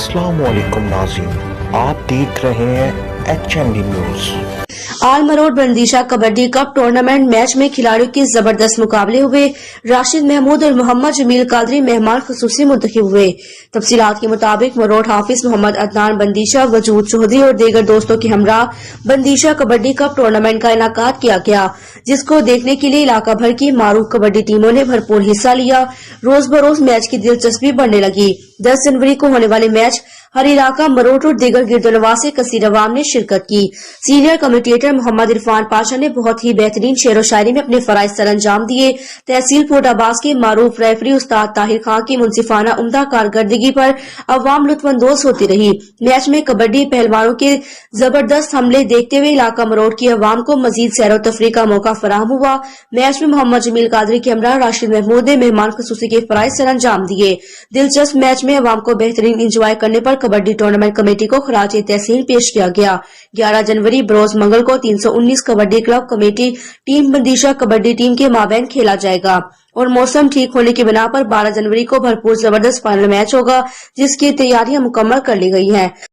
अस्सलाम वालेकुम नाज़रीन, आप देख रहे हैं HMD न्यूज़। आलमरोड बंदीशा कबड्डी कप टूर्नामेंट मैच में खिलाड़ियों के जबरदस्त मुकाबले हुए। राशिद महमूद और मोहम्मद जमील कादरी मेहमान खसूसी मुंतखब हुए। तफसीलात के मुताबिक मरोड हाफिज मोहम्मद अदनान बंदीशा, वजूद चौधरी और दीगर दोस्तों के हमरा बंदीशा कबड्डी कप टूर्नामेंट का इनाकाद किया गया, जिसको देखने के लिए इलाका भर की मारूफ कबड्डी टीमों ने भरपूर हिस्सा लिया। रोज बरोज मैच की दिलचस्पी बढ़ने लगी। 10 जनवरी को होने वाले मैच हर इलाका मरोड और दीगर गिरदोनवा से कसीर अवाम ने शिरकत की। सीनियर कमेंटेटर मोहम्मद इरफान पाशा ने बहुत ही बेहतरीन शेर व शायरी में अपने फराइज सर अंजाम दिए। तहसील फोटाबाज के मारूफ रेफरी उस्ताद ताहिर खान की मुंसिफाना उम्दा कारकर्दगी पर अवाम लुत्फानंदोज होती रही। मैच में कबड्डी पहलवानों के जबरदस्त हमले देखते हुए इलाका मरोड की अवाम को मजीद सैर व तफरीह का मौका फराहम हुआ। मैच में मोहम्मद जमील कादरी के हमरा राशिद महमूद ने मेहमान खसूसी के फराइज सर अंजाम दिए। दिलचस्प मैच में अवाम को बेहतरीन इंजॉय करने पर कबड्डी टूर्नामेंट कमेटी को खराज तहसीन पेश किया गया। 11 जनवरी बरोज मंगल को 319 कबड्डी क्लब कमेटी टीम बंदीशा कबड्डी टीम के माबैन खेला जाएगा और मौसम ठीक होने की बिना पर 12 जनवरी को भरपूर जबरदस्त फाइनल मैच होगा, जिसकी तैयारियां मुकम्मल कर ली गई हैं।